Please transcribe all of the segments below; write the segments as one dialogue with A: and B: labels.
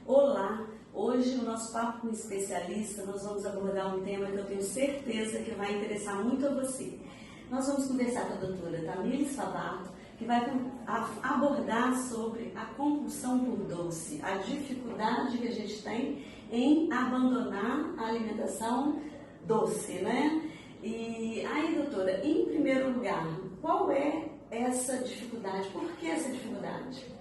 A: Olá! Hoje, no nosso Papo com o Especialista, nós vamos abordar um tema que eu tenho certeza que vai interessar muito a você. Nós vamos conversar com a doutora Tamires Favato, que vai abordar sobre a compulsão por doce, a dificuldade que a gente tem em abandonar a alimentação doce, né? E aí, doutora, em primeiro lugar, qual é essa dificuldade? Por que essa dificuldade?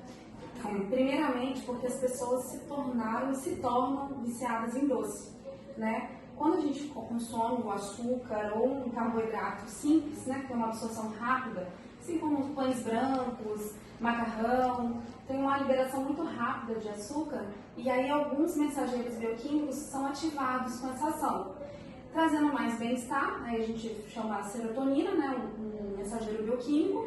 B: Então, primeiramente, porque as pessoas se tornam viciadas em doce, né? Quando a gente consome o açúcar ou um carboidrato simples, né, que tem uma absorção rápida, assim como os pães brancos, macarrão, tem uma liberação muito rápida de açúcar e aí alguns mensageiros bioquímicos são ativados com essa ação, trazendo mais bem-estar. Aí a gente chama a serotonina, né, um mensageiro bioquímico,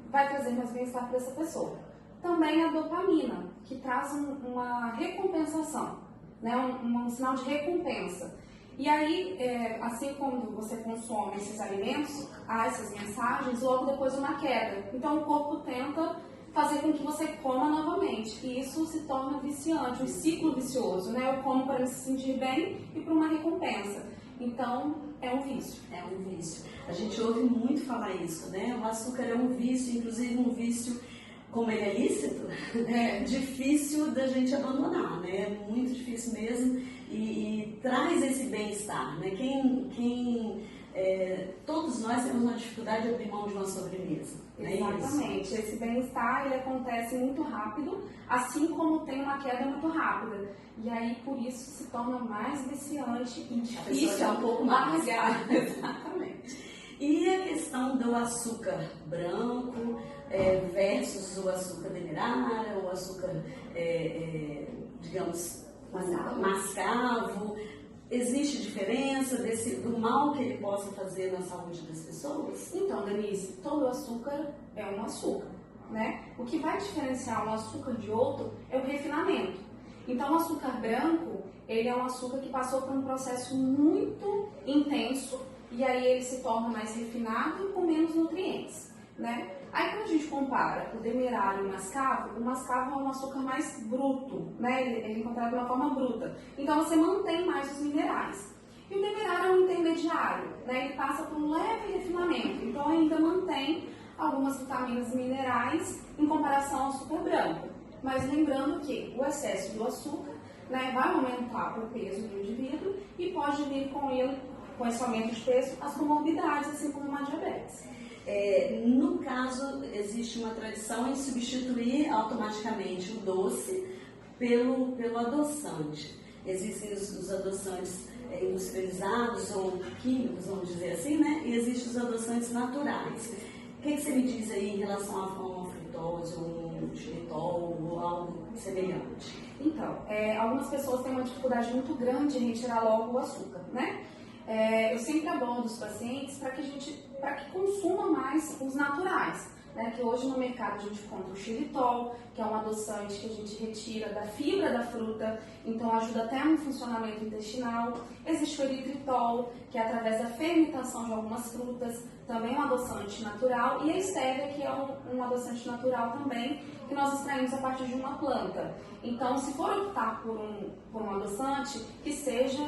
B: vai trazer mais bem-estar para essa pessoa. Também a dopamina, que traz uma recompensação, né, um sinal de recompensa. E aí, assim como você consome esses alimentos, há essas mensagens, logo depois uma queda. Então o corpo tenta fazer com que você coma novamente. E isso se torna viciante, um ciclo vicioso, né? Eu como para me sentir bem e para uma recompensa. Então, é um vício.
A: É um vício. A gente ouve muito falar isso, né? O açúcar é um vício, inclusive um vício, como ele é lícito, é difícil da gente abandonar, né? É muito difícil mesmo e traz esse bem-estar, né? Todos nós temos uma dificuldade de abrir mão de uma sobremesa.
B: Exatamente. Esse bem-estar, ele acontece muito rápido, assim como tem uma queda muito rápida. E aí, por isso, se torna mais viciante e difícil.
A: É um pouco mais.
B: Exatamente.
A: E a questão do açúcar branco versus o açúcar demerara, o açúcar, digamos, mascavo. Existe diferença do mal que ele possa fazer na saúde das pessoas?
B: Então, Denise, todo açúcar é um açúcar, né? O que vai diferenciar um açúcar de outro é o refinamento. Então, o açúcar branco, ele é um açúcar que passou por um processo muito intenso e aí ele se torna mais refinado e com menos nutrientes, né? Aí quando a gente compara o demerara e o mascavo é um açúcar mais bruto, né? Ele é encontrado de uma forma bruta. Então você mantém mais os minerais. E o demerara é um intermediário, né? Ele passa por um leve refinamento. Então ainda mantém algumas vitaminas e minerais em comparação ao açúcar branco. Mas lembrando que o excesso do açúcar, né, vai aumentar o peso do indivíduo e pode vir com esse aumento de peso, as comorbidades, assim como uma diabetes.
A: No caso, existe uma tradição em substituir automaticamente o doce pelo adoçante. Existem os adoçantes industrializados ou químicos, vamos dizer assim, né? E existem os adoçantes naturais. O que você me diz aí em relação a uma frutose, um xilitol ou algo semelhante?
B: Então, algumas pessoas têm uma dificuldade muito grande em retirar logo o açúcar, né? Eu sempre abordo os pacientes para que consuma mais os naturais, né? Que hoje no mercado a gente encontra o xilitol, que é um adoçante que a gente retira da fibra da fruta, então ajuda até no funcionamento intestinal. Existe o eritritol, que é através da fermentação de algumas frutas, também é um adoçante natural, e a estévia, que é um adoçante natural também, que nós extraímos a partir de uma planta. Então, se for optar por um adoçante, que seja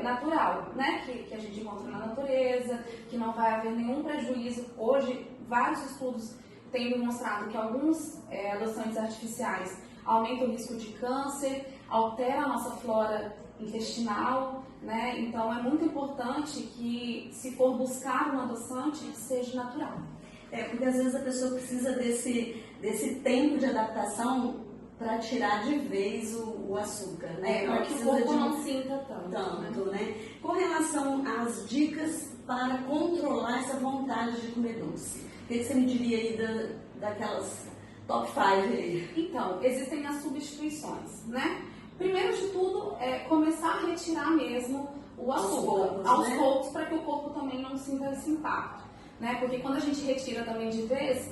B: natural, né? Que a gente encontra na natureza, que não vai haver nenhum prejuízo. Hoje, vários estudos têm demonstrado que alguns adoçantes artificiais aumentam o risco de câncer, alteram a nossa flora intestinal, né? Então, é muito importante que, se for buscar um adoçante, seja natural.
A: Porque às vezes a pessoa precisa desse tempo de adaptação para tirar de vez o açúcar, né?
B: Para que o corpo não sinta tanto,
A: né? Com relação às dicas para controlar essa vontade de comer doce, o que você me diria aí daquelas top 5 aí?
B: Então, existem as substituições, né? Primeiro de tudo, é começar a retirar mesmo o açúcar aos poucos, para que o corpo também não sinta esse impacto, né? Porque quando a gente retira também de vez,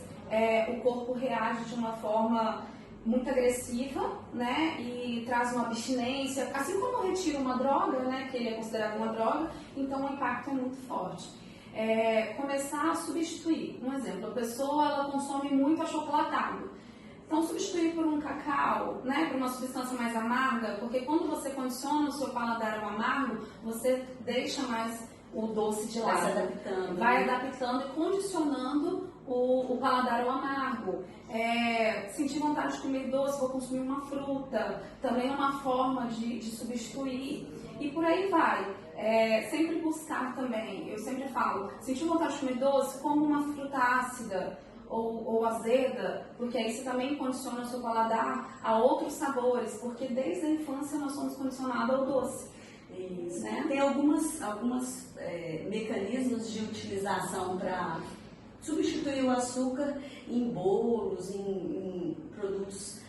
B: o corpo reage de uma forma muito agressiva, né? E traz uma abstinência, assim como retira uma droga, né? Que ele é considerado uma droga, então o impacto é muito forte. Começar a substituir. Um exemplo, a pessoa ela consome muito achocolatado. Então, substituir por um cacau, né, por uma substância mais amarga, porque quando você condiciona o seu paladar ao amargo, você deixa mais o doce de lado.
A: Vai se adaptando.
B: Vai adaptando e condicionando o paladar ao amargo. Sentir vontade de comer doce, vou consumir uma fruta, também é uma forma de substituir. E por aí vai. Sempre buscar também, eu sempre falo, sentir vontade de comer doce, como uma fruta ácida ou azeda, porque aí você também condiciona o seu paladar a outros sabores, porque desde a infância nós somos condicionados ao doce.
A: Isso.
B: Né?
A: Tem alguns mecanismos de utilização para substituir o açúcar em bolos, em produtos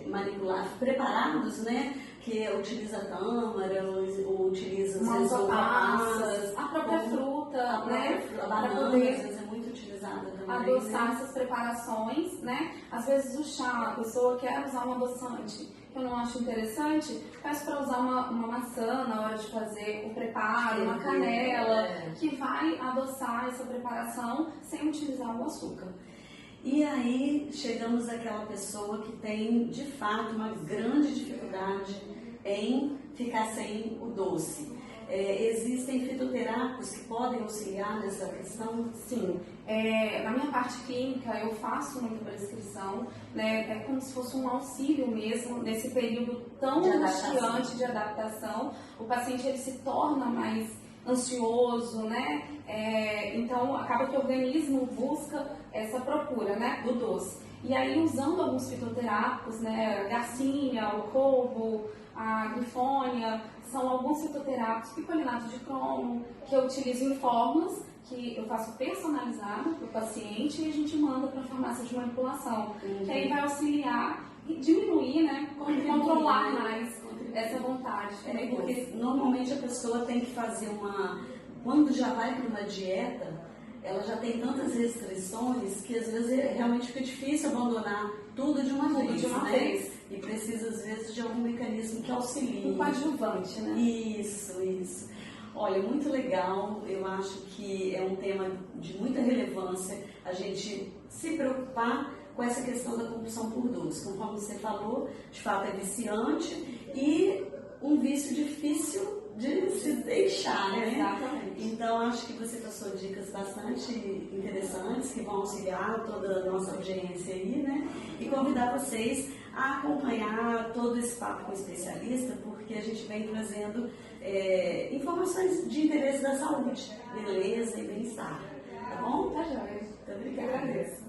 A: manipulados, preparados, né? Que utiliza tâmara, ou utiliza
B: passas, a própria fruta, né?
A: A banana, às vezes é muito utilizada também.
B: Adoçar,
A: né?
B: essas preparações, né? Às vezes o chá, a pessoa quer usar um adoçante que eu não acho interessante, peço para usar uma maçã na hora de fazer o preparo, uma canela, que vai adoçar essa preparação sem utilizar o açúcar.
A: E aí chegamos àquela pessoa que tem, de fato, uma grande dificuldade em ficar sem o doce. Existem fitoterápicos que podem auxiliar nessa questão?
B: Sim. Na minha parte clínica, eu faço muita prescrição, né? É como se fosse um auxílio mesmo, nesse período tão angustiante de adaptação. O paciente ele se torna mais ansioso, né? Então, acaba que o organismo busca essa procura, né, do doce. E aí, usando alguns fitoterápicos, né, a garcinia, o couve, a grifônia, são alguns fitoterápicos, picolinato de cromo, que eu utilizo em fórmulas, que eu faço personalizado para o paciente e a gente manda para a farmácia de manipulação. Que aí vai auxiliar e diminuir, né, controlar mais essa vontade.
A: Porque normalmente a pessoa tem que fazer quando já vai para uma dieta, ela já tem tantas restrições que às vezes realmente fica difícil abandonar tudo de uma vez. E precisa às vezes de algum mecanismo que auxilie.
B: Um coadjuvante, né?
A: Isso. Olha, muito legal. Eu acho que é um tema de muita relevância a gente se preocupar com essa questão da compulsão por doce. Conforme você falou, de fato é viciante e um vício difícil de se deixar, né?
B: Exatamente.
A: Então, acho que você passou dicas bastante interessantes que vão auxiliar toda a nossa audiência aí, né? E convidar vocês a acompanhar todo esse papo com o especialista, porque a gente vem trazendo informações de interesse da saúde, beleza e bem-estar. Tá bom?
B: Tá joia.
A: Muito obrigada.
B: Eu agradeço.